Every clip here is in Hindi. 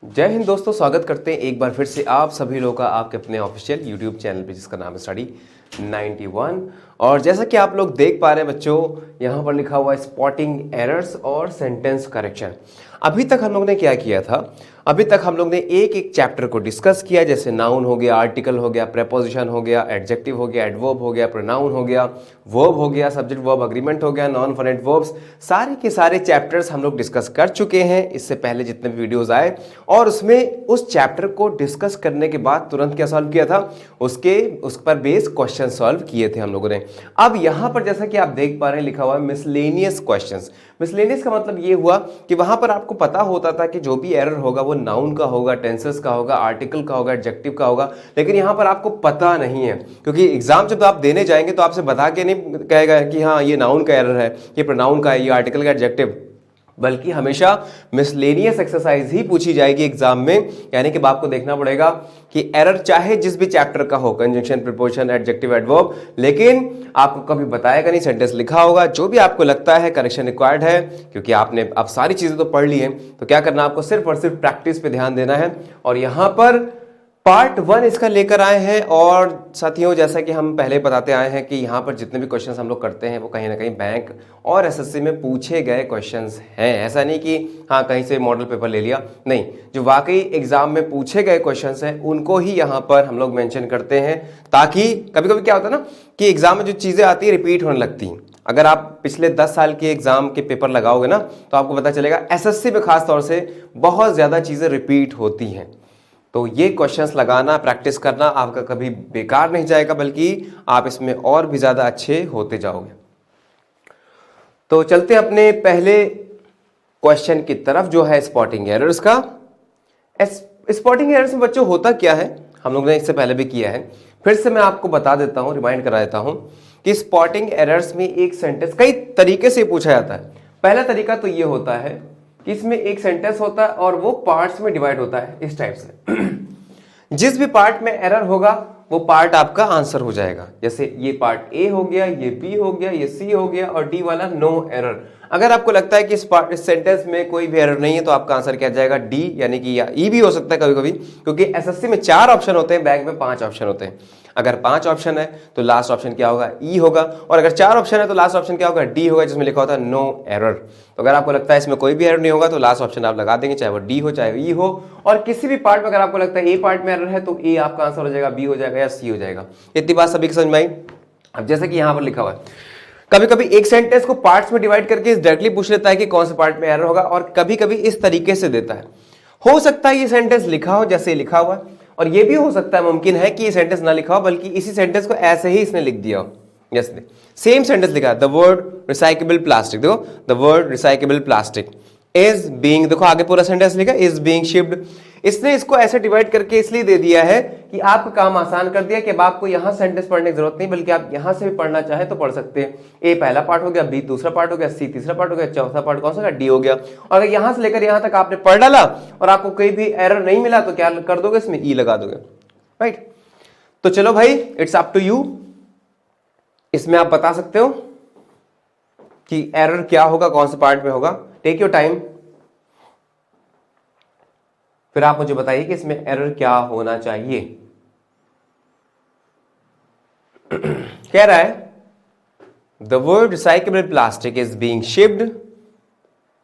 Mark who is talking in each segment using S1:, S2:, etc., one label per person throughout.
S1: जय हिंद दोस्तों, स्वागत करते हैं एक बार फिर से आप सभी लोगों का आपके अपने ऑफिशियल यूट्यूब चैनल पे जिसका नाम है स्टडी 91। और जैसा कि आप लोग देख पा रहे हैं बच्चों, यहाँ पर लिखा हुआ है स्पॉटिंग एरर्स और सेंटेंस करेक्शन। अभी तक हम लोग ने क्या किया था? अभी तक हम लोग ने एक एक चैप्टर को डिस्कस किया, जैसे नाउन हो गया, आर्टिकल हो गया, प्रेपोजिशन हो गया, एडजेक्टिव हो गया, एडवर्ब हो गया, प्रोनाउन हो गया, वर्ब हो गया, सब्जेक्ट वर्ब अग्रीमेंट हो गया, नॉन फाइनाइट वर्ब्स। सारे के सारे चैप्टर्स हम लोग डिस्कस कर चुके हैं इससे पहले जितने भी वीडियोस आए। और उसमें उस चैप्टर को डिस्कस करने के बाद तुरंत क्या सॉल्व किया था? उस पर बेस क्वेश्चन सॉल्व किए थे हम लोगों ने। अब यहां पर जैसा कि आप देख पा रहे हैं लिखा हुआ है मिसलेनियस क्वेश्चंस। मिसलेनियस का मतलब ये हुआ कि वहां पर आपको पता होता था कि जो भी एरर होगा वो नाउन का होगा, टेंसेस का होगा, आर्टिकल का होगा, एडजेक्टिव का होगा। लेकिन यहां पर आपको पता नहीं है, क्योंकि एग्जाम जब आप देने जाएंगे तो आपसे बता के नहीं कहेगा कि हाँ ये नाउन का एरर है, ये प्रोनाउन का है, ये आर्टिकल का, एडजेक्टिव, बल्कि हमेशा मिसलेनियस एक्सरसाइज ही पूछी जाएगी एग्जाम में। यानी कि आपको देखना पड़ेगा कि एरर चाहे जिस भी चैप्टर का हो, कंजंक्शन, प्रीपोजिशन, एडजेक्टिव, एडवर्ब, लेकिन आपको कभी बताएगा नहीं, सेंटेंस लिखा होगा, जो भी आपको लगता है करेक्शन रिक्वायर्ड है, क्योंकि आपने अब सारी चीजें तो पढ़ ली हैं। तो क्या करना, आपको सिर्फ और सिर्फ प्रैक्टिस पे ध्यान देना है। और यहां पर पार्ट 1 इसका लेकर आए हैं। और साथियों, जैसा कि हम पहले बताते आए हैं कि यहाँ पर जितने भी क्वेश्चंस हम लोग करते हैं वो कहीं ना कहीं बैंक और एसएससी में पूछे गए क्वेश्चंस हैं। ऐसा नहीं कि हाँ कहीं से मॉडल पेपर ले लिया, नहीं, जो वाकई एग्जाम में पूछे गए क्वेश्चंस हैं उनको ही यहाँ पर हम लोग मेंशन करते हैं, ताकि कभी कभी क्या होता है ना कि एग्जाम में जो चीज़ें आती है रिपीट होने लगती हैं। अगर आप पिछले 10 साल के एग्जाम के पेपर लगाओगे ना तो आपको पता चलेगा एसएससी में खास तौर से बहुत ज़्यादा चीज़ें रिपीट होती हैं। तो ये क्वेश्चंस लगाना, प्रैक्टिस करना आपका कभी बेकार नहीं जाएगा, बल्कि आप इसमें और भी ज़्यादा अच्छे होते जाओगे। तो चलते हैं अपने पहले क्वेश्चन की तरफ, जो है स्पॉटिंग एरर्स का। स्पॉटिंग एरर्स में बच्चों होता क्या है, हम लोग ने इससे पहले भी किया है, फिर से मैं आपको बता देता हूं, रिमाइंड करा देता हूं कि स्पॉटिंग एरर्स में एक सेंटेंस कई तरीके से पूछा जाता है। पहला तरीका तो ये होता है कि इसमें एक सेंटेंस होता है और वो पार्ट्स में डिवाइड होता है इस टाइप से। जिस भी पार्ट में एरर होगा वो पार्ट आपका आंसर हो जाएगा। जैसे ये पार्ट ए हो गया, ये बी हो गया, ये सी हो गया और डी वाला नो एरर। अगर आपको लगता है कि इस सेंटेंस में कोई भी एरर नहीं है तो आपका आंसर क्या जाएगा? डी, यानी कि या ई भी हो सकता है कभी कभी, क्योंकि एसएससी में 4 ऑप्शन होते हैं, बैंक में 5 ऑप्शन होते हैं। अगर 5 ऑप्शन है तो लास्ट ऑप्शन क्या होगा? ई होगा। और अगर 4 ऑप्शन है तो लास्ट ऑप्शन क्या होगा? डी होगा, जिसमें लिखा होता है नो एरर। तो अगर आपको लगता है इसमें कोई भी एरर नहीं होगा तो लास्ट ऑप्शन आप लगा देंगे, चाहे वो डी हो चाहे ई हो। और किसी भी पार्ट में अगर आपको लगता है ए पार्ट में एरर है तो ए आपका आंसर हो जाएगा, बी हो जाएगा या सी हो जाएगा। इतनी बात सभी की समझ में आई? अब जैसे कि यहां पर लिखा हुआ है, कभी कभी एक सेंटेंस को पार्ट्स में डिवाइड करके डायरेक्टली पूछ लेता है कि कौन से पार्ट में एरर होगा, और कभी कभी इस तरीके से देता है। हो सकता है ये सेंटेंस लिखा हो जैसे लिखा हुआ, और ये भी हो सकता है, मुमकिन है कि ये सेंटेंस ना लिखा हो बल्कि इसी सेंटेंस को ऐसे ही इसने लिख दिया हो। जैसे सेम सेंटेंस लिखा है, द वर्ड रिसाइकेबल प्लास्टिक, देखो the word recyclable plastic is being, देखो आगे पूरा सेंटेंस लिखा इज बीइंग शिप्ड। इसने इसको ऐसे डिवाइड करके इसलिए दे दिया है कि आपका काम आसान कर दिया कि अब आपको यहां सेंटेंस पढ़ने की जरूरत नहीं, बल्कि आप यहां से भी पढ़ना चाहे तो पढ़ सकते हैं। ए पहला पार्ट हो गया, बी दूसरा पार्ट हो गया, सी तीसरा पार्ट हो गया, चौथा पार्ट कौन सा? डी हो गया। और अगर यहां से लेकर यहां तक आपने पढ़ डाला और आपको कोई भी एरर नहीं मिला तो क्या कर दोगे? इसमें ई लगा दोगे, राइट। तो चलो भाई, इट्स अप टू यू। इसमें आप बता सकते हो कि एरर क्या होगा, कौन से पार्ट में होगा। टेक योर टाइम, फिर आप मुझे बताइए कि इसमें एरर क्या होना चाहिए। कह रहा है the word recyclable plastic is being shipped.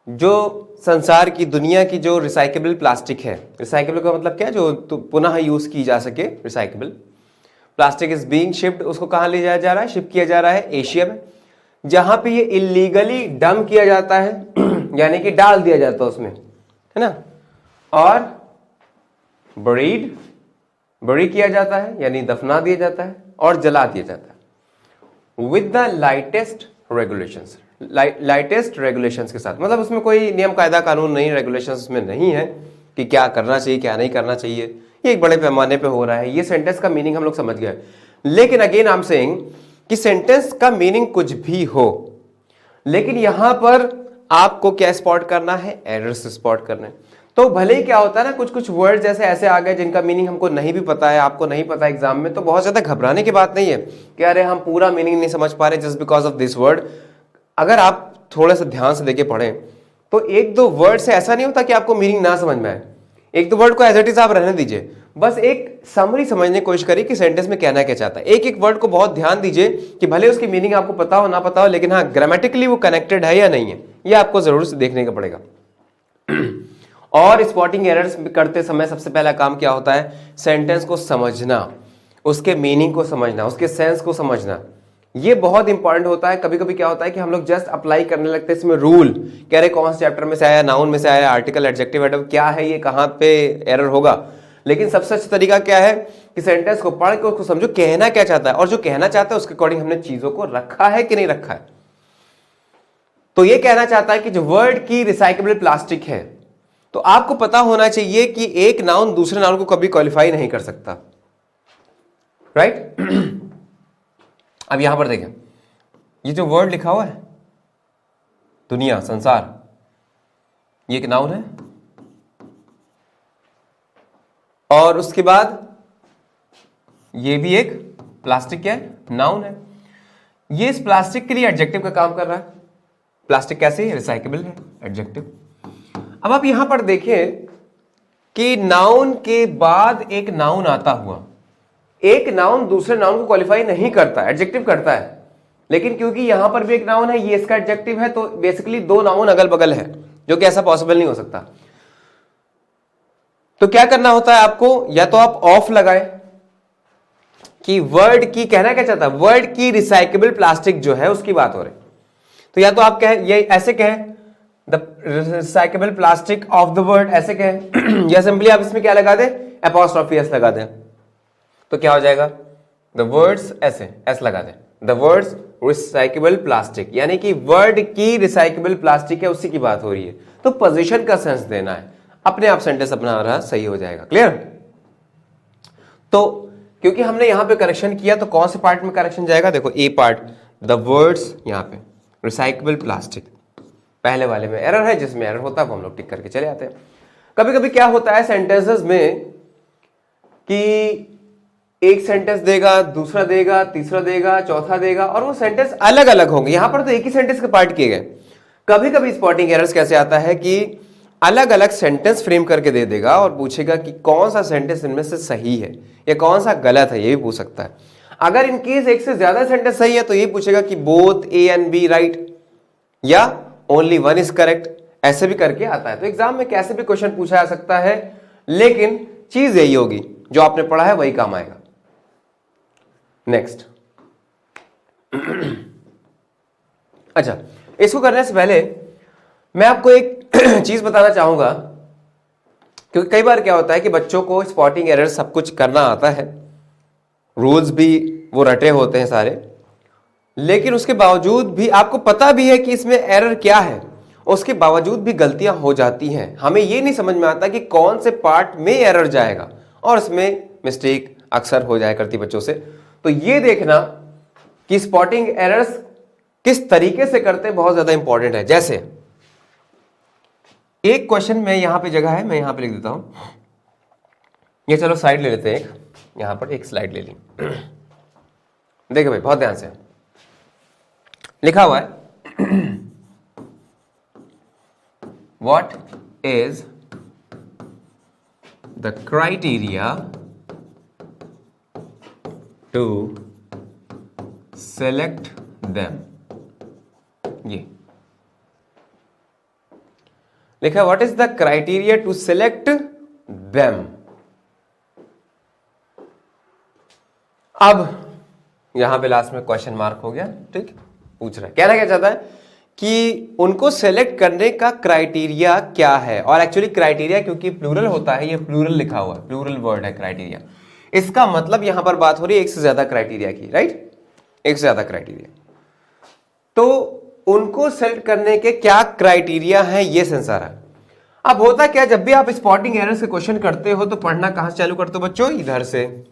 S1: जो संसार की, दुनिया की जो रिसाइकेबल प्लास्टिक है, रिसाइकेबल का मतलब क्या है? जो तो पुनः यूज की जा सके, recyclable plastic is being shipped. उसको कहां ले जाया जा रहा है? शिप किया जा रहा है एशिया में, जहां पे ये इलीगली डंप किया जाता है यानी कि डाल दिया जाता है उसमें, है ना। और बरी किया जाता है यानी दफना दिया जाता है और जला दिया जाता है with the lightest regulations. Lightest regulations के साथ, मतलब उसमें कोई नियम कायदा कानून नहीं, रेगुलेशंस उसमें नहीं है कि क्या करना चाहिए क्या नहीं करना चाहिए। ये एक बड़े पैमाने पे हो रहा है। ये सेंटेंस का मीनिंग हम लोग समझ गए, लेकिन अगेन आई एम सेइंग कि सेंटेंस का मीनिंग कुछ भी हो, लेकिन यहां पर आपको क्या स्पॉट करना है? एरर्स स्पॉट करना है। तो भले ही क्या होता है ना, कुछ कुछ वर्ड जैसे ऐसे आ गए जिनका मीनिंग हमको नहीं भी पता है, आपको नहीं पता एग्जाम में, तो बहुत ज्यादा घबराने की बात नहीं है कि अरे हम पूरा मीनिंग नहीं समझ पा रहे just because of this word. अगर आप थोड़ा सा ध्यान से देके पढ़ें तो एक दो वर्ड से ऐसा नहीं होता कि आपको मीनिंग ना समझ में आए। एक दो वर्ड को एज इट इज आप रहने दीजिए, बस एक समरी समझने की कोशिश करिए कि सेंटेंस में कहना क्या चाहता है। एक एक वर्ड को बहुत ध्यान दीजिए कि भले उसकी मीनिंग आपको पता हो ना पता हो, लेकिन हाँ ग्रामेटिकली वो कनेक्टेड है या नहीं है, ये आपको जरूर से देखने का पड़ेगा। और स्पॉटिंग एरर्स करते समय सबसे पहला काम क्या होता है, सेंटेंस को समझना, उसके मीनिंग को समझना, उसके सेंस को समझना, ये बहुत इंपॉर्टेंट होता है। कभी कभी क्या होता है कि हम लोग जस्ट अप्लाई करने लगते हैं इसमें रूल, कह रहे कौन से चैप्टर में से आया, नाउन में से आया, आर्टिकल, एडजेक्टिव, एडवर्ब, क्या है ये, कहाँ पे एरर होगा। लेकिन सबसे अच्छा तरीका क्या है कि सेंटेंस को पढ़ के उसको समझो कहना क्या चाहता है, और जो कहना चाहता है उसके अकॉर्डिंग हमने चीजों को रखा है कि नहीं रखा है। तो ये कहना चाहता है कि जो वर्ड की रिसाइक्लेबल प्लास्टिक है, तो आपको पता होना चाहिए कि एक नाउन दूसरे नाउन को कभी क्वालिफाई नहीं कर सकता, राइट? अब यहां पर देखें, ये जो वर्ड लिखा हुआ है दुनिया, संसार, ये एक नाउन है, और उसके बाद ये भी एक प्लास्टिक क्या है, नाउन है। ये इस प्लास्टिक के लिए एडजेक्टिव का काम कर रहा है। प्लास्टिक कैसे है, रिसाइकेबल है, एडजेक्टिव। अब आप यहां पर देखें कि नाउन के बाद एक नाउन आता हुआ, एक नाउन दूसरे नाउन को क्वालिफाई नहीं करता, एडजेक्टिव करता है, लेकिन क्योंकि यहां पर भी एक नाउन है, ये इसका एडजेक्टिव है, तो बेसिकली दो नाउन अगल बगल है, जो कि ऐसा पॉसिबल नहीं हो सकता। तो क्या करना होता है आपको, या तो आप ऑफ लगाएं कि वर्ड की, कहना क्या चाहता है, वर्ड की रिसाइकेबल प्लास्टिक जो है उसकी बात हो रही, तो या तो आप कहें, ये ऐसे कहें the recyclable plastic of the word, ऐसे कहें या सिंपली आप इसमें क्या लगा दें, एपॉस्ट्रोफी एस लगा दें, तो क्या हो जाएगा, द वर्ड्स, ऐसे एस लगा दें, द वर्ड्स रिसाइकेबल प्लास्टिक, यानी कि वर्ड की रिसाइकेबल प्लास्टिक है, उसी की बात हो रही है। तो पोजीशन का सेंस देना है, अपने आप सेंटेंस अपना रहा सही हो जाएगा। क्लियर? तो क्योंकि हमने यहां पे करेक्शन किया, तो कौन से पार्ट में करेक्शन जाएगा, देखो ए पार्ट, द वर्ड्स, यहां पे रिसाइकेबल प्लास्टिक, पहले वाले में एरर है, जिसमें एरर होता है वो हम लोग टिक करके चले आते हैं। कभी कभी क्या होता है सेंटेंसेस में कि एक सेंटेंस देगा, दूसरा देगा, तीसरा देगा, चौथा देगा, और वो सेंटेंस अलग अलग होंगे। यहां पर तो एक ही सेंटेंस के पार्ट किए गए। कभी कभी स्पॉटिंग एरर्स कैसे आता है कि अलग अलग सेंटेंस फ्रेम करके दे देगा और पूछेगा कि कौन सा सेंटेंस इनमें से सही है या कौन सा गलत है, ये भी पूछ सकता है। अगर इनकेस एक से ज्यादा सेंटेंस सही है तो ये पूछेगा कि both A and B right या ओनली वन इज करेक्ट, ऐसे भी करके आता है। तो एग्जाम में कैसे भी क्वेश्चन पूछा जा सकता है, लेकिन चीज यही होगी, जो आपने पढ़ा है वही काम आएगा। नेक्स्ट अच्छा, इसको करने से पहले मैं आपको एक चीज बताना चाहूंगा, क्योंकि कई बार क्या होता है कि बच्चों को स्पॉटिंग एरर सब कुछ करना आता है, रूल्स भी वो रटे होते हैं सारे, लेकिन उसके बावजूद भी आपको पता भी है कि इसमें एरर क्या है, उसके बावजूद भी गलतियां हो जाती हैं। हमें ये नहीं समझ में आता कि कौन से पार्ट में एरर जाएगा, और इसमें मिस्टेक अक्सर हो जाया करती बच्चों से। तो ये देखना कि स्पॉटिंग एरर्स किस तरीके से करते हैं बहुत ज्यादा इंपॉर्टेंट है। जैसे एक क्वेश्चन में यहां पे जगह है, मैं यहां पे लिख देता हूं, ये चलो स्लाइड ले लेते हैं, एक यहां पर एक स्लाइड ले ली। देखो भाई बहुत ध्यान से, लिखा हुआ है what is the criteria to select them. ये लिखा, what is the criteria to select them. अब यहां पे लास्ट में क्वेश्चन मार्क हो गया, ठीक, पूछ रहा है, कहना क्या चाहता है कि उनको सेलेक्ट करने का क्राइटेरिया क्या है। और एक्चुअली क्राइटेरिया क्योंकि प्लूरल होता है, ये प्लूरल लिखा हुआ है, प्लूरल वर्ड है क्राइटेरिया, इसका मतलब यहां पर बात हो रही है एक से ज्यादा क्राइटेरिया की, राइट, एक से ज्यादा क्राइटेरिया। तो उनको सेलेक्ट करने के क्या क्राइटेरिया है, ये सेंस आ रहा है। अब होता क्या, जब भी आप स्पॉटिंग एरर्स के क्वेश्चन करते हो तो पढ़ना कहां से चालू करते हो बच्चों, इधर से,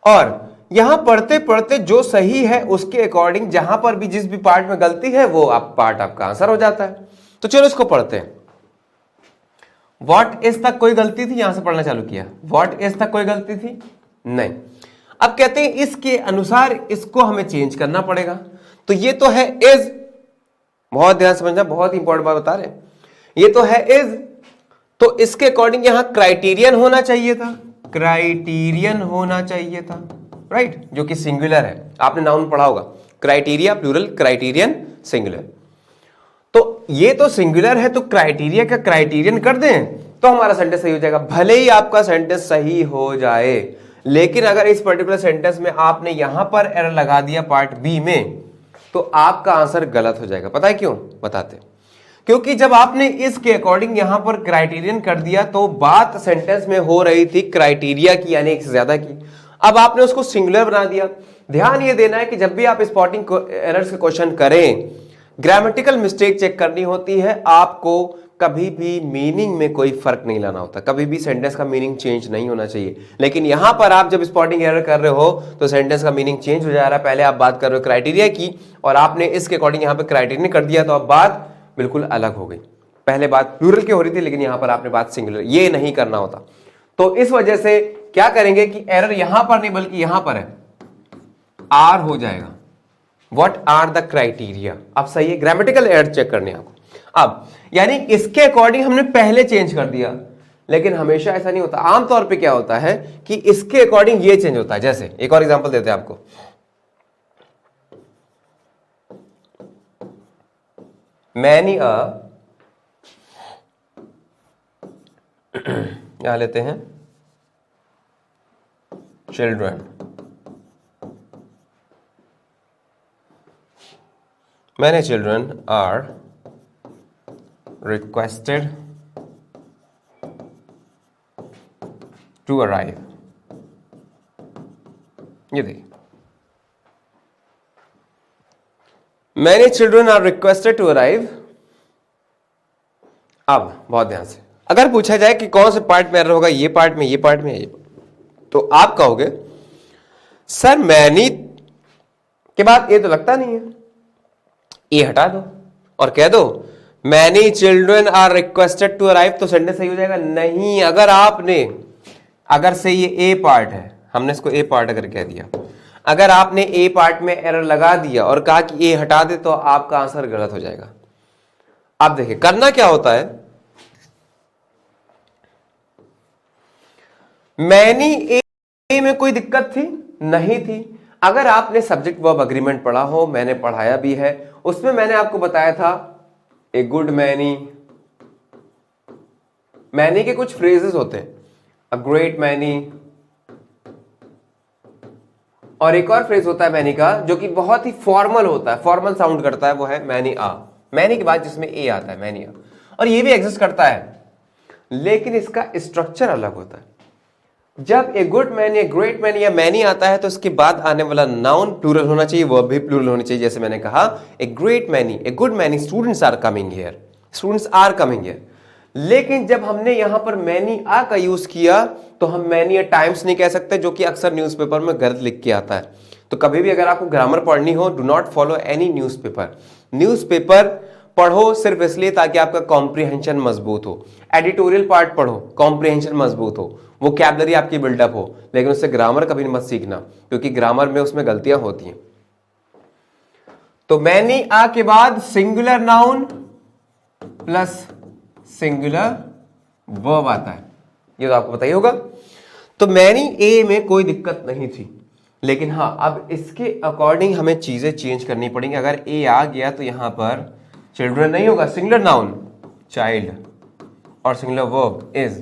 S1: और यहां पढ़ते पढ़ते जो सही है उसके अकॉर्डिंग जहां पर भी जिस भी पार्ट में गलती है वो आप पार्ट आपका आंसर हो जाता है। तो चलो इसको पढ़ते हैं। व्हाट इज तक कोई गलती थी, यहां से पढ़ना चालू किया, व्हाट इज तक कोई गलती थी नहीं। अब कहते हैं इसके अनुसार इसको हमें चेंज करना पड़ेगा। तो ये तो है इज, बहुत ध्यान समझना, बहुत इंपॉर्टेंट बात बता रहे हैं, ये तो है इज, तो इसके अकॉर्डिंग यहां क्राइटेरियन होना चाहिए था, क्राइटेरियन होना चाहिए था, राइट, जो कि सिंगुलर है। आपने नाउन पढ़ा होगा, क्राइटेरिया प्लूरल, क्राइटेरियन सिंगुलर। तो ये तो सिंगुलर है, तो क्राइटेरिया का क्राइटेरियन कर दें तो हमारा सेंटेंस सही हो जाएगा। भले ही आपका सेंटेंस सही हो जाए, लेकिन अगर इस पर्टिकुलर सेंटेंस में आपने यहां पर एरर लगा दिया पार्ट बी में, तो आपका आंसर गलत हो जाएगा। पता है क्यों? बताते। क्योंकि जब आपने इसके अकॉर्डिंग यहां पर क्राइटेरियन कर दिया तो बात सेंटेंस में हो रही थी क्राइटेरिया की, यानी एक से ज्यादा की। अब आपने उसको सिंगुलर बना दिया। ध्यान ये देना है कि जब भी आप स्पॉटिंग एरर्स के क्वेश्चन करें, ग्रामेटिकल मिस्टेक चेक करनी होती है आपको, कभी भी मीनिंग में कोई फर्क नहीं लाना होता, कभी भी सेंटेंस का मीनिंग चेंज नहीं होना चाहिए। लेकिन यहां पर आप जब स्पॉटिंग एरर कर रहे हो तो सेंटेंस का मीनिंग चेंज हो जा रहा है। पहले आप बात कर रहे हो क्राइटेरिया की और आपने इसके अकॉर्डिंग यहां पर क्राइटेरिया कर दिया, तो अब बात बिल्कुल अलग हो गई। पहले बात प्लूरल की हो रही थी, लेकिन यहां पर आपने बात सिंगुलर, ये नहीं करना होता। तो इस वजह से क्या करेंगे कि एरर यहां पर नहीं बल्कि यहां पर है, आर हो जाएगा। What are the criteria? अब सही है, ग्रामेटिकल एरर चेक करने आपको। अब यानी इसके अकॉर्डिंग हमने पहले चेंज कर दिया, लेकिन हमेशा ऐसा नहीं होता। आमतौर पे क्या होता है कि इसके अकॉर्डिंग ये चेंज होता है। जैसे एक और एग्जांपल देते हैं आपको, मैनी यहां लेते हैं children, many children are requested to arrive। ये देखिए, many children are requested to arrive। अब बहुत ध्यान से अगर पूछा जाए कि कौन से पार्ट में एरर होगा, ये पार्ट में, ये पार्ट में, ये, तो आप कहोगे सर मैनी के बाद ये तो लगता नहीं है, ये हटा दो और कह दो many children are requested to arrive, तो सेंटेंस सही हो जाएगा। नहीं, अगर आपने, अगर से ये ए पार्ट है, हमने इसको ए पार्ट अगर कह दिया, अगर आपने ए पार्ट में एरर लगा दिया और कहा कि ए हटा दे, तो आपका आंसर गलत हो जाएगा। अब देखिए करना क्या होता है, मैनी ए में कोई दिक्कत थी नहीं थी। अगर आपने सब्जेक्ट वर्ब अग्रीमेंट पढ़ा हो, मैंने पढ़ाया भी है, उसमें मैंने आपको बताया था ए गुड मैनी, मैनी के कुछ फ्रेजेस होते हैं, अ ग्रेट मैनी, और एक और फ्रेज होता है मैनी का जो कि बहुत ही फॉर्मल होता है, फॉर्मल साउंड करता है, वो है मैनी आ। मैनी के बाद जिसमें ए आता है, मैनी आ, और ये भी एग्जिस्ट करता है, लेकिन इसका स्ट्रक्चर अलग होता है। जब a good man, a great man या मैनी आता है तो इसके बाद आने वाला नाउन प्लूरल होना चाहिए, वर्ब भी प्लूरल होनी चाहिए। जैसे मैंने कहा a great many, a good many students are coming here, students are coming here. लेकिन जब हमने यहां पर मैनी आ का यूज किया तो हम मैनी ए टाइम्स नहीं कह सकते, जो कि अक्सर न्यूज़पेपर में गलत लिख के आता है। तो कभी भी अगर आपको ग्रामर पढ़नी हो, do not follow any newspaper. Newspaper पढ़ो सिर्फ इसलिए ताकि आपका कॉम्प्रिहेंशन मजबूत हो, एडिटोरियल पार्ट पढ़ो, कॉम्प्रिहेंशन मजबूत हो, वोकैबुलरी आपकी बिल्डअप हो, लेकिन उससे ग्रामर कभी मत सीखना, क्योंकि ग्रामर में उसमें गलतियां होती हैं। तो मैनी आ के बाद singular noun plus singular verb आता है, ये तो आपको पता ही होगा। तो मैनी ए में कोई दिक्कत नहीं थी, लेकिन हाँ अब इसके अकॉर्डिंग हमें चीजें चेंज करनी पड़ेंगी। अगर ए आ गया तो यहां पर चिल्ड्रन नहीं होगा, सिंगुलर नाउन चाइल्ड और सिंगुलर वर्ब इज।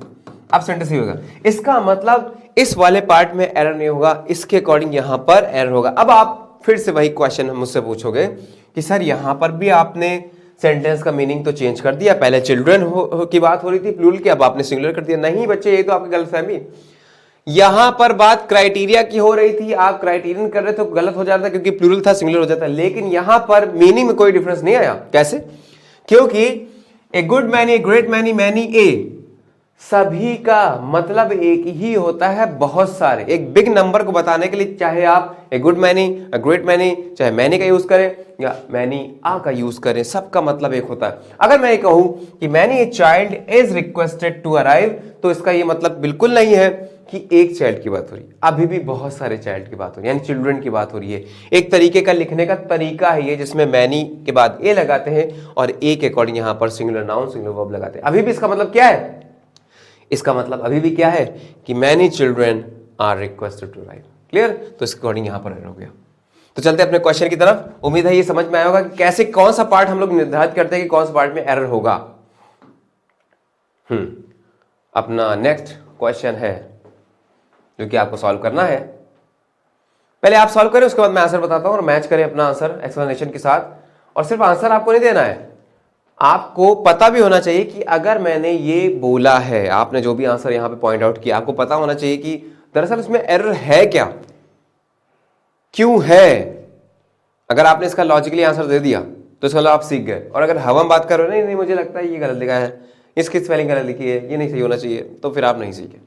S1: अब सेंटेंस ही होगा, इसका मतलब इस वाले पार्ट में एरर नहीं होगा, इसके अकॉर्डिंग यहां पर एरर होगा। अब आप फिर से वही क्वेश्चन मुझसे पूछोगे कि सर यहां पर भी आपने सेंटेंस का मीनिंग तो चेंज कर दिया, पहले चिल्ड्रन की बात हो रही थी प्लूरल की, अब आपने सिंगुलर कर दिया। नहीं बच्चे, ये तो आपकी गलतफहमी। यहां पर बात क्राइटेरिया की हो रही थी, आप क्राइटेरियन कर रहे थे तो गलत हो जाता, क्योंकि प्लूरल था, सिंगुलर हो जाता। लेकिन यहां पर मीनिंग में कोई डिफरेंस नहीं आया। कैसे? क्योंकि ए good many, A great many, many a, सभी का मतलब एक ही होता है, बहुत सारे, एक बिग नंबर को बताने के लिए, चाहे आप ए गुड मैनी, ए ग्रेट मैनी, चाहे मैनी का यूज करें या मैनी आ का यूज करें, सबका मतलब एक होता है। अगर मैं ये कहूं कि many a child is requested to arrive, तो इसका ये मतलब बिल्कुल नहीं है कि एक चाइल्ड की बात हो रही है, अभी भी बहुत सारे चाइल्ड की बात हो रही है, यानी चिल्ड्रन की बात हो रही है। एक तरीके का लिखने का तरीका है ये, जिसमें मैनी के बाद ए लगाते हैं और ए के अकॉर्डिंग यहां पर सिंगुलर नाउन, सिंगुलर वर्ब लगाते हैं। अभी भी इसका मतलब क्या है? इसका मतलब अभी भी क्या है कि many children are requested to write. Clear? तो इसके अकॉर्डिंग यहां पर एरर हो गया। तो चलते हैं अपने क्वेश्चन की तरफ। उम्मीद है ये समझ में आया होगा कि कैसे कौन सा पार्ट हम लोग निर्धारित करते हैं कि कौन सा पार्ट में एरर होगा। अपना नेक्स्ट क्वेश्चन है जो कि आपको सॉल्व करना है। पहले आप सॉल्व करें, उसके बाद मैं आंसर बताता हूं और मैच करें अपना आंसर एक्सप्लेनेशन के साथ। और सिर्फ आंसर आपको नहीं देना है, आपको पता भी होना चाहिए कि अगर मैंने ये बोला है, आपने जो भी आंसर यहां पे पॉइंट आउट किया, आपको पता होना चाहिए कि दरअसल उसमें एरर है क्या, क्यों है। अगर आपने इसका लॉजिकली आंसर दे दिया तो इसका मतलब आप सीख गए। और अगर हम बात कर रहे हो नहीं नहीं मुझे लगता है ये गलत लिखा है, इसकी स्पेलिंग गलत लिखी है, ये नहीं सही होना चाहिए, तो फिर आप नहीं सीखे।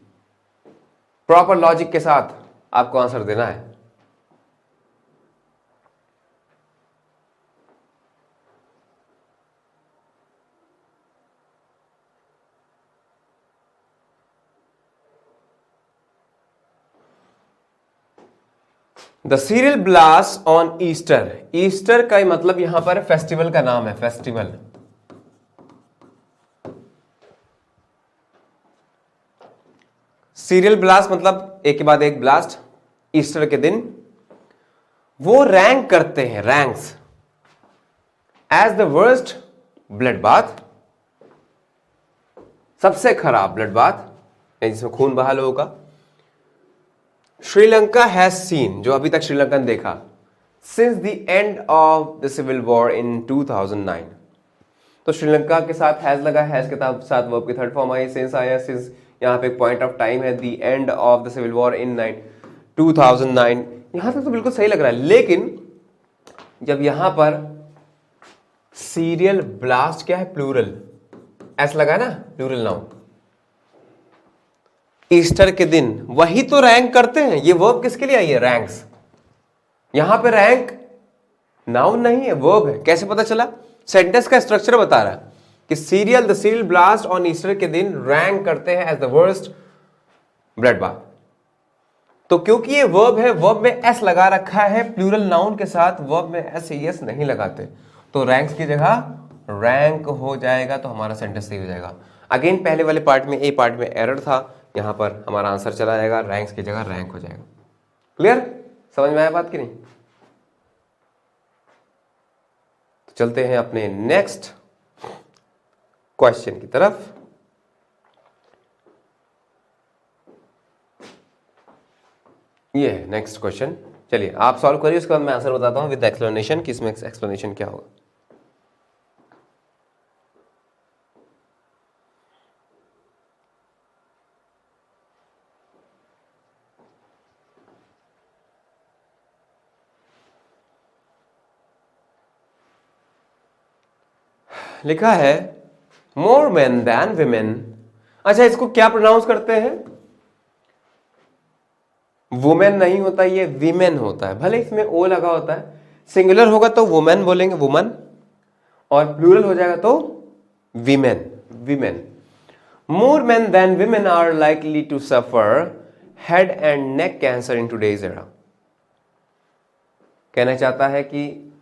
S1: प्रॉपर लॉजिक के साथ आपको आंसर देना है। The serial blast on Easter. Easter का मतलब यहां पर फेस्टिवल का नाम है, फेस्टिवल। सीरियल ब्लास्ट मतलब एक के बाद एक ब्लास्ट, ईस्टर के दिन वो रैंक करते हैं, ranks as the worst blood bath, सबसे खराब ब्लड बाथ जिसमें खून बहा लोगों का। श्रीलंका हैज सीन, जो अभी तक श्रीलंका ने देखा, since the end of the civil war in 2009। तो श्रीलंका के साथ हैज लगा, हैज के साथ वर्ब की थर्ड फॉर्म आई, सिंस आया, सिंस यहां पे पॉइंट ऑफ टाइम है, the end of the civil war in 2009। यहां तक तो बिल्कुल सही लग रहा है, लेकिन जब यहां पर सीरियल ब्लास्ट क्या है, प्लूरल, एस लगा ना, प्लूरल नाउन, ईस्टर के दिन वही तो रैंक करते हैं। ये वर्ब किसके लिए आई है, रैंक्स। यहां पे रैंक नाउन नहीं है, वर्ब है। कैसे पता चला? सेंटेंस का स्ट्रक्चर बता रहा है कि the serial blast on Easter के दिन रैंक करते हैं as the worst blood bath. तो क्योंकि ये वर्ब है, वर्ब में एस लगा रखा है प्लूरल नाउन के साथ, वर्ब में एस एस नहीं लगाते, तो रैंक्स की जगह रैंक हो जाएगा, तो हमारा सेंटेंस सही हो जाएगा। अगेन पहले वाले पार्ट में, ए पार्ट में एरर था, यहां पर हमारा आंसर चला जाएगा, रैंक्स की जगह रैंक हो जाएगा। क्लियर? समझ में आया बात कि नहीं? तो चलते हैं अपने नेक्स्ट क्वेश्चन की तरफ। ये है नेक्स्ट क्वेश्चन। चलिए आप सॉल्व करिए, उसके बाद मैं आंसर बताता हूं विद एक्सप्लेनेशन कि इसमें एक्सप्लेनेशन क्या होगा। लिखा है मोर मेन देन विमेन। अच्छा, इसको क्या प्रोनाउंस करते हैं? वुमेन नहीं होता, ये वीमेन होता है। भले इसमें ओ लगा होता है, सिंगुलर होगा तो वुमेन बोलेंगे, वुमन, और प्लूरल हो जाएगा तो women, women. More men than women are likely to suffer head and neck cancer in today's era. कहना चाहता है कि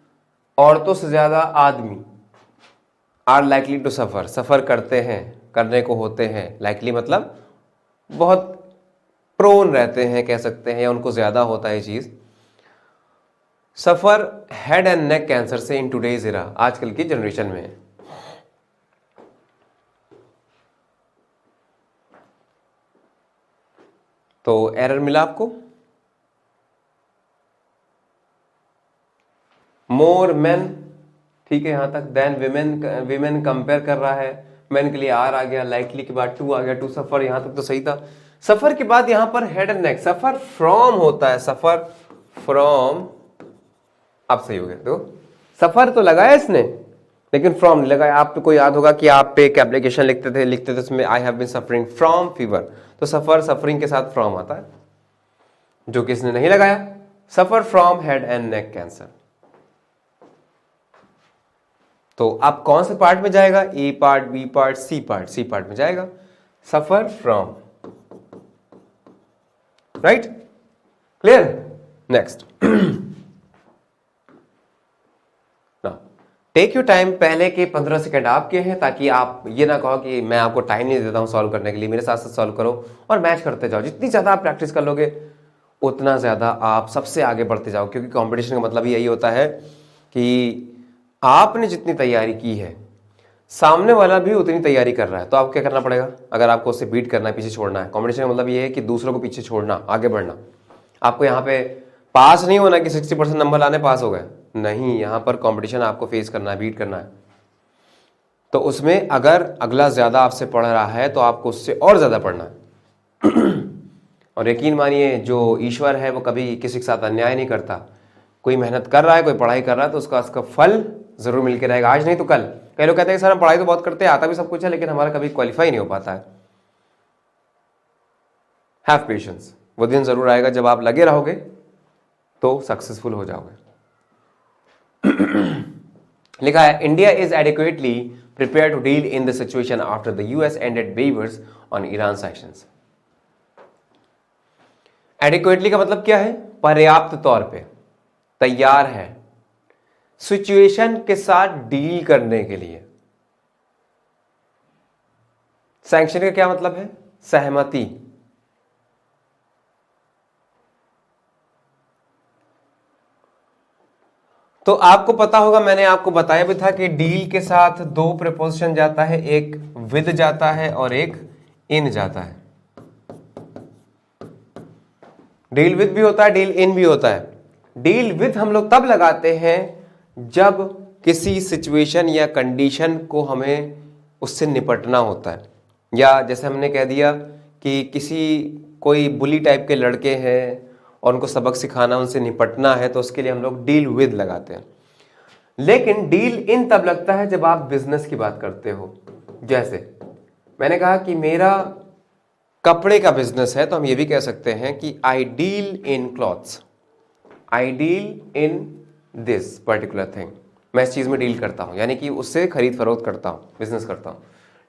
S1: औरतों से ज्यादा आदमी are likely to suffer, suffer करते हैं, करने को होते हैं। लाइकली मतलब बहुत प्रोन रहते हैं कह सकते हैं, या उनको ज्यादा होता है चीज, सफर हेड एंड नेक कैंसर से इन टूडेज एरा, आजकल की जनरेशन में। तो एरर मिला आपको, मोर मेन, ठीक है यहां तक, देन विमेन, विमेन कंपेयर कर रहा है, मैन के लिए आर आ गया, लाइकली के बाद टू आ गया, टू सफर, यहां तक तो सही था। सफर के बाद यहां पर head and neck, suffer from होता है, सफर फ्रॉम, अब सही हो गया। तो सफर तो लगाया इसने, लेकिन फ्रॉम नहीं लगाया। आपको याद होगा कि आप पे एक एप्लीकेशन लिखते थे उसमें I have been suffering from fever, तो सफर सफरिंग के साथ फ्रॉम आता है, जो कि इसने नहीं लगाया। Suffer from head and neck cancer. तो अब कौन से पार्ट में जाएगा? A part, B part, C part? C part में जाएगा, suffer from, right? Clear? Next, take your time, पहले के 15 सेकंड आपके हैं, ताकि आप ये ना कहो कि मैं आपको टाइम नहीं देता हूँ सॉल्व करने के लिए, मेरे साथ साथ सॉल्व करो और मैच करते जाओ। जितनी ज़्यादा आप प्रैक्टिस कर लोगे उतना ज़्यादा आप सबसे आगे बढ़ते जाओ, क्योंकि कंपटीशन का मतलब यही होता है कि आपने जितनी तैयारी की है सामने वाला भी उतनी तैयारी कर रहा है, तो आपको क्या करना पड़ेगा? अगर आपको उससे बीट करना है, पीछे छोड़ना है, कंपटीशन का मतलब ये है कि दूसरों को पीछे छोड़ना, आगे बढ़ना। आपको यहाँ पे पास नहीं होना कि 60% नंबर लाने पास हो गए, नहीं, यहाँ पर कंपटीशन आपको फेस करना है, बीट करना है। तो उसमें अगर अगला ज़्यादा आपसे पढ़ रहा है तो आपको उससे और ज़्यादा पढ़ना है। और यकीन मानिए, जो ईश्वर है वो कभी किसी के साथ अन्याय नहीं करता। कोई मेहनत कर रहा है, कोई पढ़ाई कर रहा है, तो उसका फल ज़रूर मिल के रहेगा, आज नहीं तो कल। कई लोग कहते हैं सर हम पढ़ाई तो बहुत करते हैं, आता भी सब कुछ है, लेकिन हमारा कभी क्वालिफाई नहीं हो पाता है। हैव पेशेंस, वो दिन ज़रूर आएगा जब आप लगे रहोगे तो सक्सेसफुल हो जाओगे। लिखा है, India is adequately prepare to deal in the situation after the US ended waivers on Iran sanctions. Adequately का मतलब क्या है? पर्याप्त तौर पे तैयार है सिचुएशन के साथ डील करने के लिए। सैंक्शन का क्या मतलब है? सहमति। तो आपको पता होगा, मैंने आपको बताया भी था कि डील के साथ दो प्रीपोजिशन जाता है, एक विद जाता है और एक इन जाता है। डील विद भी होता है, डील इन भी होता है। डील विद हम लोग तब लगाते हैं जब किसी सिचुएशन या कंडीशन को हमें उससे निपटना होता है, या जैसे हमने कह दिया कि कोई बुली टाइप के लड़के हैं और उनको सबक सिखाना, उनसे निपटना है, तो उसके लिए हम लोग डील विद लगाते हैं। लेकिन डील इन तब लगता है जब आप बिजनेस की बात करते हो। जैसे मैंने कहा कि मेरा कपड़े का बिजनेस है, तो हम ये भी कह सकते हैं कि I deal in clothes, I deal in this particular thing. मैं इस चीज में डील करता हूं, यानी कि उससे खरीद फरोख्त करता हूं, बिजनेस करता हूं।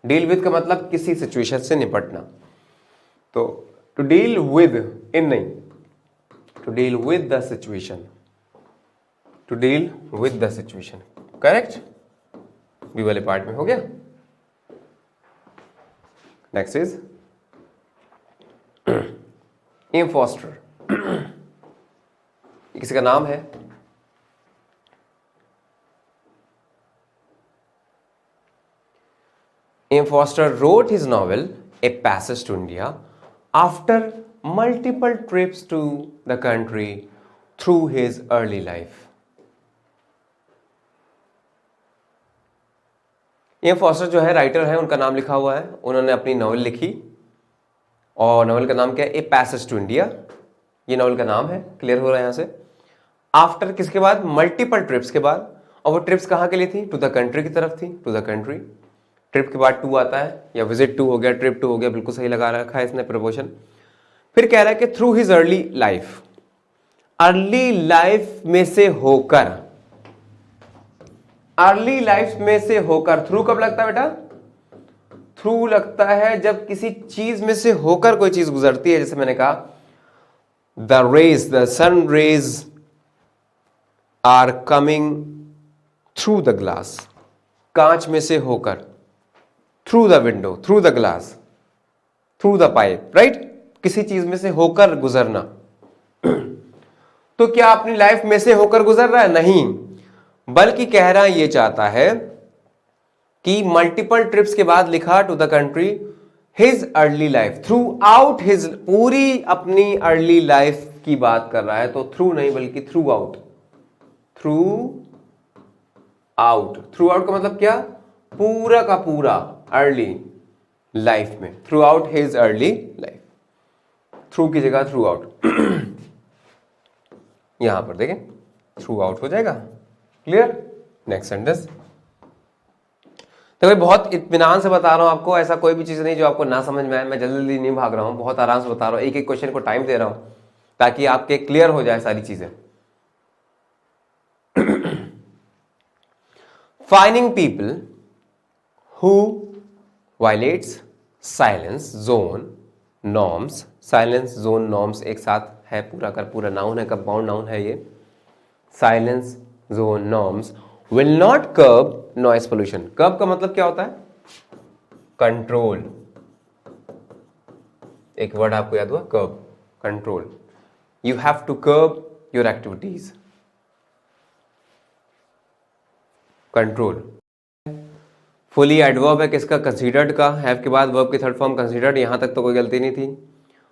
S1: डील विद का मतलब किसी सिचुएशन से निपटना। तो टू डील विद, इन नहीं, to deal with the situation, to deal with the situation. Correct? B वाले पार्ट में हो गया। Next is impostor. किसी का नाम है। Imposter wrote his novel A Passage to India after multiple trips to the country through his early life. Imposter जो है राइटर है, उनका नाम लिखा हुआ है, उन्होंने अपनी नॉवल लिखी और नॉवल का नाम क्या है? A passage to India. ये नॉवल का नाम है, क्लियर हो रहा है यहाँ से। आफ्टर किसके बाद? मल्टीपल ट्रिप्स के बाद। और वो ट्रिप्स कहाँ के लिए थी? टू द कंट्री की तरफ थी, टू द कंट्री। ट्रिप के बाद टू आता है, या विजिट टू हो गया, ट्रिप टू हो गया, बिल्कुल सही लगा रखा है इसने प्रपोजन। फिर कह रहा है कि through his early life, early life में से होकर, अर्ली लाइफ में से होकर। थ्रू कब लगता है बेटा? थ्रू लगता है जब किसी चीज में से होकर कोई चीज गुजरती है। जैसे मैंने कहा, the rays, the sun rays are coming through the glass, कांच में से होकर, through the window, through the glass, through the pipe, right? किसी चीज में से होकर गुजरना। तो क्या अपनी लाइफ में से होकर गुजर रहा है? नहीं, बल्कि कह रहा ये चाहता है कि मल्टीपल ट्रिप्स के बाद लिखा to the country, his early life, throughout his, पूरी अपनी अर्ली लाइफ की बात कर रहा है। तो थ्रू नहीं बल्कि through out, through out. Through out का मतलब क्या? पूरा का पूरा अर्ली लाइफ में, through out his early life. Through की जगह थ्रू आउट। यहां पर देखें, थ्रू आउट हो जाएगा। क्लियर? Next sentence. तो भाई बहुत इत्मीनान से बता रहा हूं आपको, ऐसा कोई भी चीज नहीं जो आपको ना समझ में आए। मैं जल्दी जल्दी नहीं भाग रहा हूं, बहुत आराम से बता रहा हूं, एक एक क्वेश्चन को टाइम दे रहा हूं ताकि आपके क्लियर हो जाए सारी चीजें। Finding people who violates silence zone norms, silence zone norms एक साथ है, पूरा कर पूरा नाउन है, कंपाउंड नाउन है ये। silence zone norms will not curb noise pollution. Curb का मतलब क्या होता है? कंट्रोल। एक वर्ड आपको याद हुआ, curb, control. You have to curb your activities, control. Fully adverb है किसका? कंसीडर्ड का। हैव के बाद वर्ब की थर्ड फॉर्म कंसीडर्ड, यहां तक तो कोई गलती नहीं थी।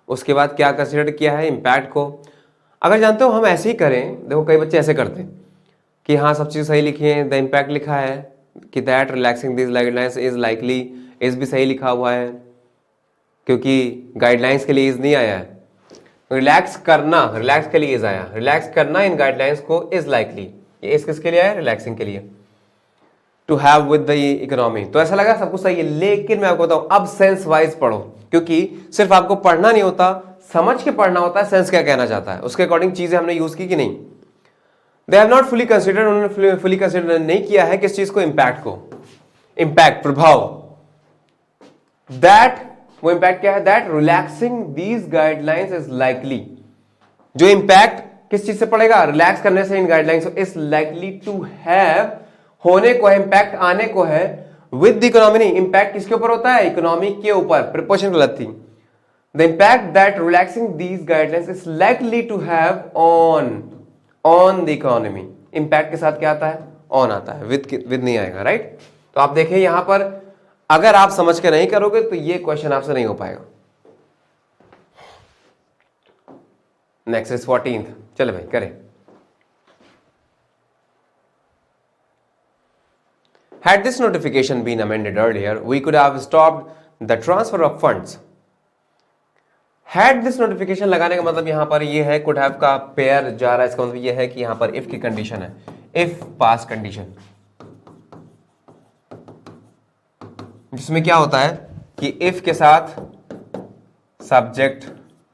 S1: उसके बाद क्या कंसीडर किया है? इम्पैक्ट को। अगर जानते हो हम ऐसे ही करें, देखो कई बच्चे ऐसे करते हैं कि हाँ सब चीज़ सही लिखी है, द इम्पैक्ट लिखा है कि that relaxing this guidelines is likely, is भी सही लिखा हुआ है क्योंकि गाइडलाइंस के लिए इज नहीं आया है। रिलैक्स करना, रिलैक्स के लिए इज आया, रिलैक्स करना इन गाइडलाइंस को इज लाइकली, ये इस किसके लिए आया? रिलैक्सिंग के लिए। To have with the economy, तो ऐसा लगा सब कुछ सही है, लेकिन मैं आपको बताऊं अब सेंस वाइज पढ़ो, क्योंकि सिर्फ आपको पढ़ना नहीं होता, समझ के पढ़ना होता है सेंस क्या कहना चाहता है, उसके अकॉर्डिंग चीजें हमने यूज की कि नहीं। They have not fully considered, उन्होंने फुली कंसिडर नहीं किया है किस चीज को? इम्पैक्ट को। इम्पैक्ट, प्रभाव। दैट, वो इम्पैक्ट क्या है? That relaxing these guidelines is likely, जो इम्पैक्ट किस चीज से पड़ेगा? रिलैक्स करने से इन guidelines is likely to have, होने को है, इंपैक्ट आने को है, विद द इकोनॉमी नहीं, इंपैक्ट किसके ऊपर होता है? इकोनॉमी के ऊपर, प्रिपोजिशन गलत थी। The impact that relaxing these guidelines is likely to have on the economy. Impact के साथ क्या आता है? ऑन आता है, विद नहीं आएगा, राइट। तो आप देखें यहां पर अगर आप समझ के नहीं करोगे तो ये क्वेश्चन आपसे नहीं हो पाएगा। नेक्स्ट इज 14th, चले भाई करें। Had this notification been amended earlier, we could have stopped the transfer of funds. Had this notification लगाने का मतलब यहां पर ये है could have का पेयर जा रहा है, इसका मतलब ये है कि यहां पर if की कंडीशन है, if पास कंडीशन, जिसमें क्या होता है कि if के साथ सब्जेक्ट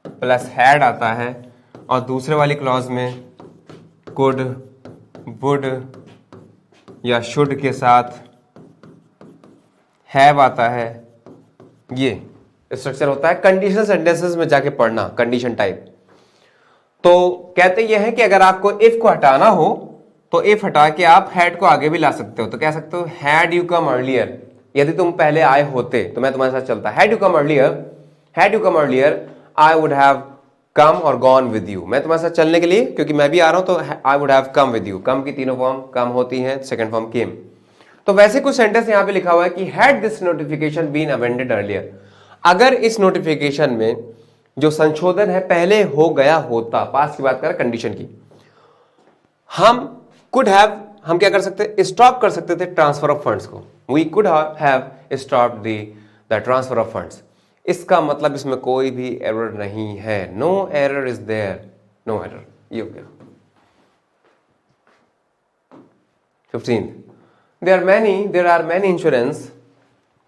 S1: प्लस हैड आता है और दूसरे वाली क्लॉज में could, would या शुड के साथ हैव आता है। ये स्ट्रक्चर होता है कंडीशनल सेंटेंसेस में जाके पढ़ना, कंडीशन टाइप। तो कहते ये है कि अगर आपको इफ को हटाना हो तो इफ हटा के आप हैड को आगे भी ला सकते हो। तो कह सकते हो हैड यू कम अर्लियर, यदि तुम पहले आए होते तो मैं तुम्हारे साथ चलता। Had you come earlier I would have कम और गॉन विद यू, मैं तुम्हारे साथ चलने के लिए, क्योंकि मैं भी आ रहा हूं तो I would have come with you. Come की तीनों फॉर्म कम होती हैं, सेकंड फॉर्म केम। तो वैसे कुछ सेंटेंस यहां पे लिखा हुआ है कि had this notification been amended earlier, अगर इस नोटिफिकेशन में जो संशोधन है पहले हो गया होता, पास की बात कर कंडीशन की, हम कुड हैव, हम क्या कर सकते? स्टॉप कर सकते थे ट्रांसफर ऑफ फंड्स को। We could have stop the transfer of funds. इसका मतलब इसमें कोई भी एरर नहीं है, no error is there, no error. ये हो गया। 15th, there are many insurance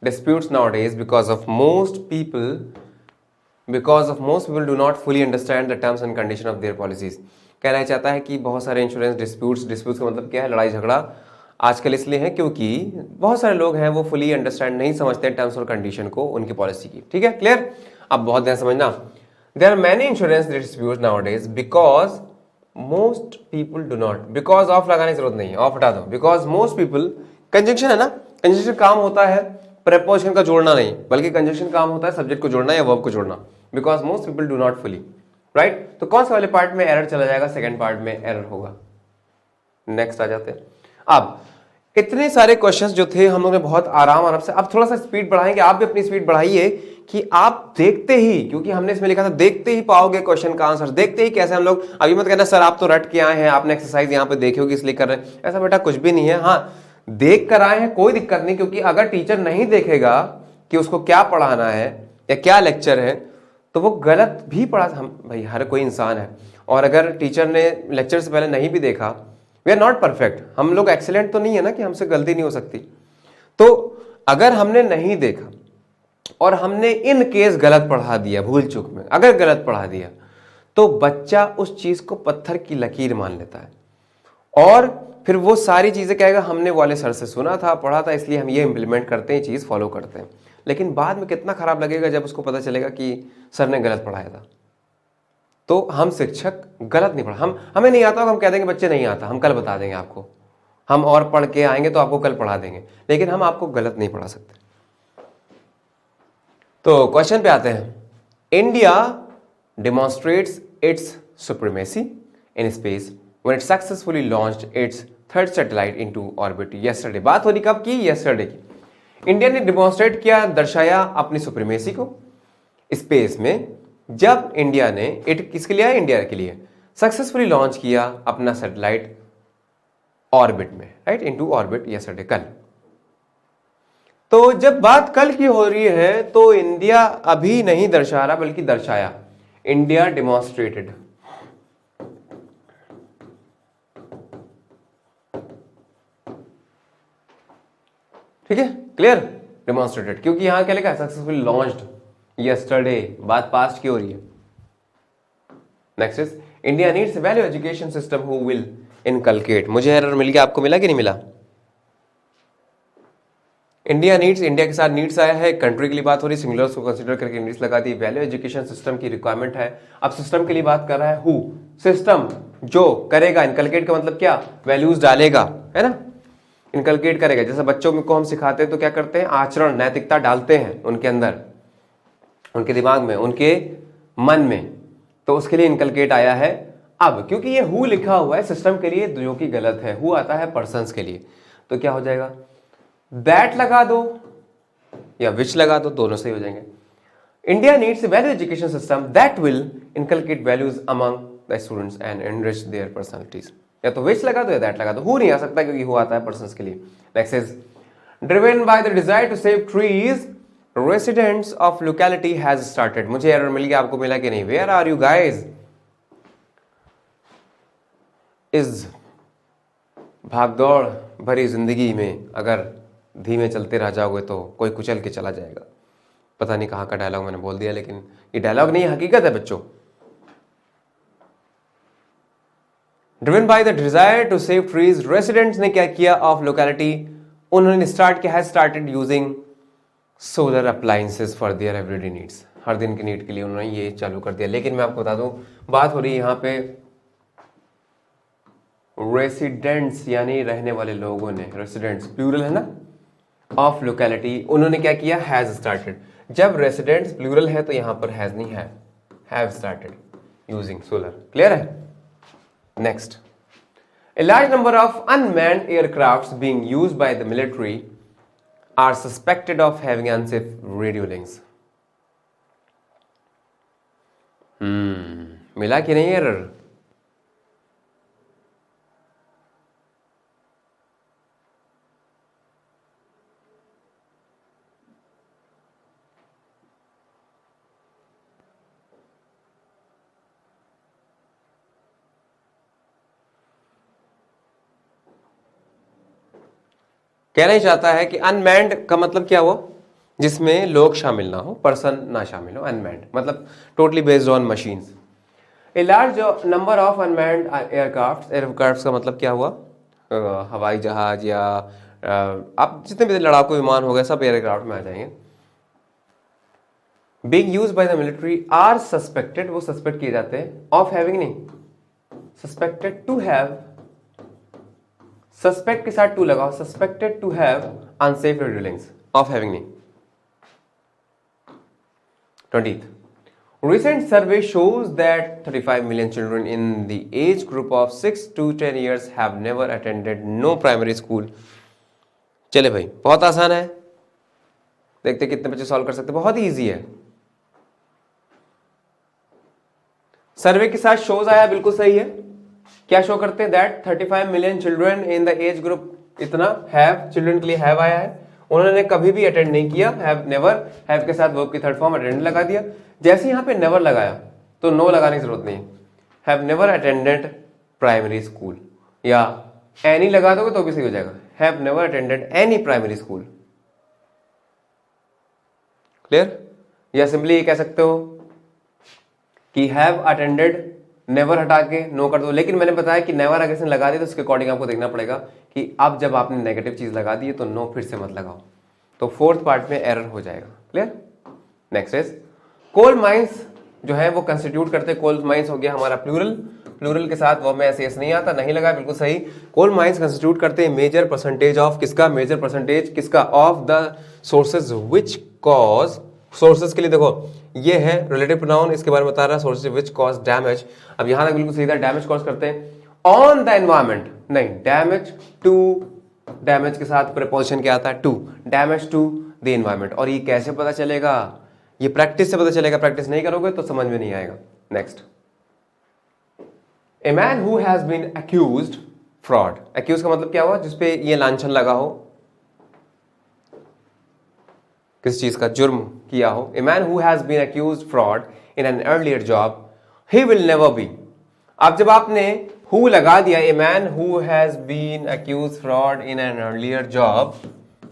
S1: disputes nowadays because most people do not fully understand the terms and condition of their policies। कहना चाहता है कि बहुत सारे इंश्योरेंस डिस्प्यूट्स का मतलब क्या है? लड़ाई झगड़ा आजकल इसलिए है क्योंकि बहुत सारे लोग हैं वो फुली अंडरस्टैंड नहीं समझते टर्म्स और कंडीशन को, उनकी पॉलिसी की। ठीक है, क्लियर? अब बहुत ध्यान समझना। There are many insurance disputes nowadays because most people do not, because of लगाने की जरूरत नहीं है, ऑफ हटा दो। बिकॉज मोस्ट पीपल, कंजंक्शन है ना, कंजंक्शन काम होता है प्रेपोजिशन का जोड़ना नहीं, बल्कि कंजंक्शन काम होता है सब्जेक्ट को जोड़ना या वर्ब को जोड़ना। Because most people do not fully, right. तो कौन से वाले पार्ट में एरर चला जाएगा? सेकंड पार्ट में एरर होगा। नेक्स्ट आ जाते हैं। अब इतने सारे क्वेश्चंस जो थे हम लोग ने बहुत आराम से, अब थोड़ा सा स्पीड बढ़ाएंगे, आप भी अपनी स्पीड बढ़ाइए कि आप देखते ही, क्योंकि हमने इसमें लिखा था देखते ही पाओगे क्वेश्चन का आंसर, देखते ही कैसे हम लोग। अभी मत कहना सर आप तो रट के आए हैं, आपने एक्सरसाइज यहाँ पे देखी होगी इसलिए कर रहे हैं, ऐसा बेटा कुछ भी नहीं है। हाँ, देख कर आए हैं कोई दिक्कत नहीं, क्योंकि अगर टीचर नहीं देखेगा कि उसको क्या पढ़ाना है या क्या लेक्चर है तो वो गलत भी पढ़ा। हम भाई हर कोई इंसान है, और अगर टीचर ने लेक्चर से पहले नहीं भी देखा, वी आर नॉट परफेक्ट, हम लोग एक्सीलेंट तो नहीं है ना कि हमसे गलती नहीं हो सकती। तो अगर हमने नहीं देखा और हमने इन केस गलत पढ़ा दिया, भूल चूक में अगर गलत पढ़ा दिया, तो बच्चा उस चीज को पत्थर की लकीर मान लेता है और फिर वो सारी चीजें कहेगा हमने वाले सर से सुना था, पढ़ा था, इसलिए हम ये इंप्लीमेंट करते हैं, चीज फॉलो करते हैं। लेकिन बाद में कितना खराब लगेगा जब उसको पता चलेगा कि सर ने गलत पढ़ाया था। तो हम शिक्षक गलत नहीं पढ़ा, हमें नहीं आता, हम कह देंगे बच्चे नहीं आता, हम कल बता देंगे आपको, हम और पढ़ के आएंगे तो आपको कल पढ़ा देंगे, लेकिन हम आपको गलत नहीं पढ़ा सकते। तो क्वेश्चन पे आते हैं। India demonstrates it's supremacy in space when it successfully launched it's third satellite into orbit yesterday. बात हो रही कब की? यस्टरडे की। इंडिया ने डिमॉन्स्ट्रेट किया, दर्शाया अपनी सुप्रीमेसी को स्पेस में, जब इंडिया ने, इट किसके लिए? इंडिया के लिए सक्सेसफुली लॉन्च किया अपना सैटेलाइट ऑर्बिट में, राइट, इनटू ऑर्बिट यस्टरडे, कल। तो जब बात कल की हो रही है तो इंडिया अभी नहीं दर्शा रहा बल्कि दर्शाया। इंडिया डिमॉन्स्ट्रेटेड, ठीक है, क्लियर, डिमॉन्स्ट्रेटेड, क्योंकि यहां क्या लिखा है? सक्सेसफुली लॉन्च्ड यस्टरडे, बात पास्ट की हो रही है। Next is India needs value education system who will inculcate. मुझे एरर मिल गया, आपको मिला कि नहीं मिला? इंडिया नीड्स, इंडिया के साथ नीड्स आया है, कंट्री के लिए बात हो रही, सिंगुलर्स को कंसीडर करके नीड्स लगा दी। वैल्यू एजुकेशन सिस्टम की रिक्वायरमेंट है। अब सिस्टम के लिए बात कर रहा है, हु, सिस्टम जो करेगा, इनकलकेट का मतलब क्या? वैल्यूज डालेगा, है ना, इनकलकेट करेगा। जैसे बच्चों को हम सिखाते हैं तो क्या करते हैं? आचरण, नैतिकता डालते हैं उनके अंदर, उनके दिमाग में, उनके मन में, तो उसके लिए इनकलकेट आया है। अब क्योंकि ये हु लिखा हुआ है सिस्टम के लिए, जो कि गलत है, हु आता है पर्सन्स के लिए, तो क्या हो जाएगा? दैट लगा दो या विच लगा दो, दोनों सही हो जाएंगे। India needs value education system that will inculcate values among the students and enrich their personalities. या तो विच लगा दो या दैट लगा दो, हु नहीं आ सकता क्योंकि हु आता है पर्सन्स के लिए। Next is driven by the desire to save trees residents of locality has started. मुझे एरर मिल गया, आपको मिला कि नहीं? Where are you guys? इस भागदौड़ भरी जिंदगी में अगर धीमे चलते रह जाओगे तो कोई कुचल के चला जाएगा। पता नहीं कहाँ का डायलॉग मैंने बोल दिया, लेकिन ये डायलॉग नहीं, हकीकत है बच्चों। Driven by the desire to save trees, residents ने क्या किया ऑफ लोकेलिटी? उन्होंने स्टार्ट किया, has started using solar appliances for their everyday needs. हर दिन की नीड के लिए उन्होंने ये चालू कर दिया। लेकिन मैं आपको बता दूं, बात हो रही है यहाँ पे रेसिडेंट्स, यानी रहने वाले लोगों ने, रेसिडेंट्स प्लूरल है ना, ऑफ लोकेलिटी, उन्होंने क्या किया? Has started. जब रेसिडेंट्स प्लूरल है तो यहां पर हैज नहीं है, have started using solar. Clear है? Next, a large number of unmanned aircrafts being used by the military are suspected of having unsafe radio links. मिला कि नहीं एरर? कहना ही चाहता है कि अनमैंड का मतलब क्या हुआ? जिसमें लोग शामिल ना हो, पर्सन ना शामिल हो, अनमैंड मतलब totally based on machines. A large number of unmanned aircraft, aircraft का मतलब क्या हुआ? हवाई जहाज या आप जितने भी लड़ाकू विमान हो गए सब एयरक्राफ्ट में आ जाएंगे। Being used by the military are suspected, वो सस्पेक्ट किए जाते हैं, ऑफ हैविंग नहीं, सस्पेक्टेड टू हैव, सस्पेक्ट के साथ टू लगाओ, suspected to have unsafe radio links, of having नहीं। 20th, recent survey shows that 35 million children in the age group of 6 to 10 years have never attended no primary school. चले भाई, बहुत आसान है, देखते कितने बच्चे सॉल्व कर सकते, बहुत ही इजी है। सर्वे के साथ शोज आया, बिल्कुल सही है। क्या शो करते हैं? That 35 million children in the age group, इतना हैव, चिल्ड्रन के लिए हैव आया है, उन्होंने कभी भी अटेंड नहीं किया, हैव नेवर, हैव के साथ वर्ब की थर्ड फॉर्म अटेंड लगा दिया। जैसे यहां पे नेवर लगाया तो नो लगाने की जरूरत नहीं, have never attended primary school, या एनी लगा दोगे तो भी सही हो जाएगा, have never attended any primary school. Clear? या सिंपली ये कह सकते हो कि हैव अटेंडेड, नेवर हटा के नो कर दो। लेकिन मैंने बताया कि नेवर अगर लगा दी तो उसके अकॉर्डिंग आपको देखना पड़ेगा कि अब जब आपने नेगेटिव चीज लगा दी है तो नो फिर से मत लगाओ, तो फोर्थ पार्ट में एरर हो जाएगा। Clear? Next is coal mines जो है वो कंस्टिट्यूट करते हैं। कोल माइंस हो गया हमारा प्लूरल, प्लूरल के साथ वर्ब में एस नहीं आता, नहीं लगा, बिल्कुल सही। कोल माइंस कंस्टिट्यूट करते हैं मेजर परसेंटेज ऑफ किसका, मेजर परसेंटेज किसका, of the sources which cause, sources के लिए देखो ये है रिलेटिव प्रोनाउन, इसके बारे में बता रहा है, सोर्सेज विच कॉज डैमेज। अब यहां तक बिल्कुल सीधा डैमेज कॉज करते हैं ऑन द एनवायरमेंट, नहीं डैमेज टू, डैमेज के साथ प्रीपोजिशन क्या आता है, to, damage to the environment. और ये कैसे पता चलेगा, ये प्रैक्टिस से पता चलेगा, प्रैक्टिस नहीं करोगे तो समझ में नहीं आएगा। Next, a man who has been accused fraud, accuse का मतलब क्या हुआ, जिसपे ये लांछन लगा हो, किस चीज का, जुर्म किया हो। A man who has been accused fraud in an earlier job he will never be. अब जब आपने हु लगा दिया, a man who has been accused fraud in an earlier job,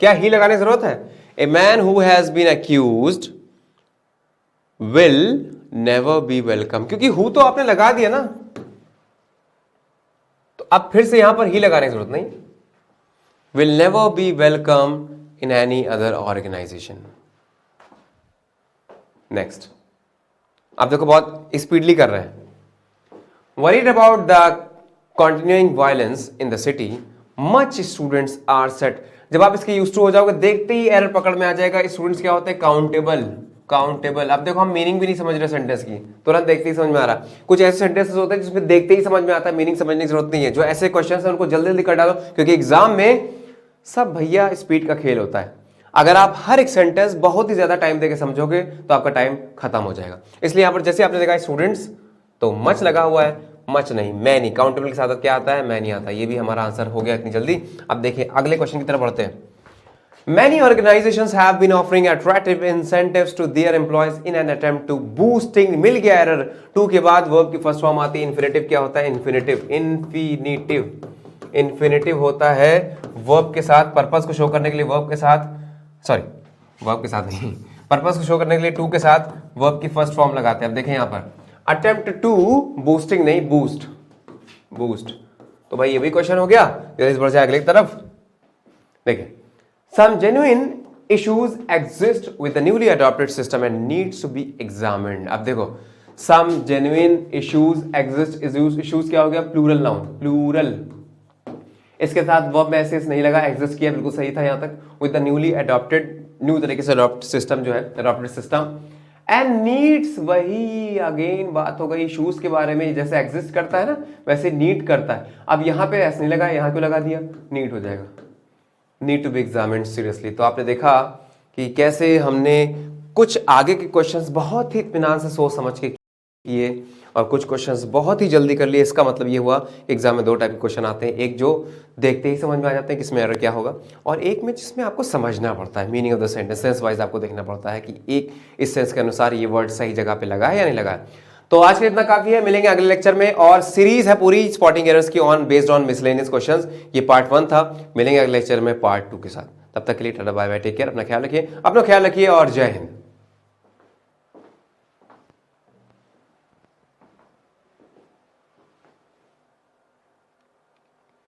S1: क्या ही लगाने की जरूरत है, a man who has been accused will never be welcome, क्योंकि हु तो आपने लगा दिया ना, तो अब फिर से यहां पर ही लगाने की जरूरत नहीं। Will never be welcome in any other organisation. Next, आप देखो बहुत स्पीडली कर रहे हैं। Worried about the continuing violence in the city much students are set. जब आप इसके यूज टू हो जाओगे, देखते ही एरर पकड़ में आ जाएगा। स्टूडेंट्स क्या होते हैं, काउंटेबल, काउंटेबल। अब देखो हम मीनिंग भी नहीं समझ रहे सेंटेंस की, तुरंत देखते ही समझ में आ रहा। कुछ ऐसे सेंटेंसेस होते हैं जिसमें देखते ही समझ में आता है, मीनिंग समझने की जरूरत नहीं है। जो ऐसे क्वेश्चन है उनको जल्दी जल्दी कर डालो, क्योंकि एग्जाम में सब भैया स्पीड का खेल होता है। अगर आप हर एक सेंटेंस बहुत ही ज्यादा टाइम देके समझोगे तो आपका टाइम खत्म हो जाएगा। इसलिए यहां पर जैसे आपने देखा स्टूडेंट्स, तो मच लगा हुआ है, मच नहीं, मैं नहीं। काउंटेबल के साथ क्या आता है, मैं नहीं आता। ये भी हमारा आंसर हो गया इतनी जल्दी। अब देखिए अगले क्वेश्चन की तरफ बढ़ते हैं। Many organizations have been offering attractive incentives to their employees in an attempt to boosting, मिल गया एरर, टू के बाद वर्ब की फर्स्ट फॉर्म आती है इन्फिनेटिव। क्या होता है, इन्फिनेटिव, इन्फिनेटिव, इन्फिनेटिव होता है वर्ब के साथ, पर्पस को शो करने के लिए वर्ब के साथ, सॉरी वर्ब के साथ नहीं, पर्पस को शो करने के लिए टू के साथ वर्ब की फर्स्ट फॉर्म लगाते हैं। अब देखें यहां पर अटेम्प्ट टू, बूस्टिंग नहीं, बूस्ट, बूस्ट। तो भाई ये भी क्वेश्चन हो गया। बढ़ जाए अगले की तरफ। देखिए, some genuine issues exist with the newly adopted system and needs to be examined। अब देखो some genuine issues exist, issues क्या हो गया, प्लूरल नाउन, प्लूरल। इसके साथ वर्ब में ऐसे नहीं लगा, एग्जिस्ट किया, बिल्कुल सही था यहां तक। With the newly adopted, new तरीके से अडॉप्ट सिस्टम जो है, अडॉप्टेड सिस्टम। एंड नीड्स, वही अगेन बात हो गई इश्यूज के बारे में, जैसे एग्जिस्ट करता है ना वैसे नीड करता है। अब यहां पे ऐसे नहीं लगा, यहां क्यों लगा दिया, नीड हो जाएगा, need to be examined seriously. तो आपने देखा कि कैसे हमने कुछ आगे के क्वेश्चंस बहुत ही इत्मीनान से सोच समझ के किए और कुछ क्वेश्चंस बहुत ही जल्दी कर लिए। इसका मतलब ये हुआ कि एग्जाम में दो टाइप के क्वेश्चन आते हैं, एक जो देखते ही समझ में आ जाते हैं किसमें एरर क्या होगा, और एक में जिसमें आपको समझना पड़ता है, meaning of the sentence, sense wise आपको देखना पड़ता है कि एक इस सेंस के अनुसार ये वर्ड सही जगह पे लगा है या नहीं लगा है। तो आज के लिए इतना काफी है, मिलेंगे अगले लेक्चर में। और सीरीज है पूरी स्पॉटिंग एरर्स की on based on miscellaneous questions. ये पार्ट 1 था, मिलेंगे अगले लेक्चर में पार्ट 2 के साथ। तब तक के लिए tata bye bye, take care, अपना ख्याल रखिए और जय हिंद।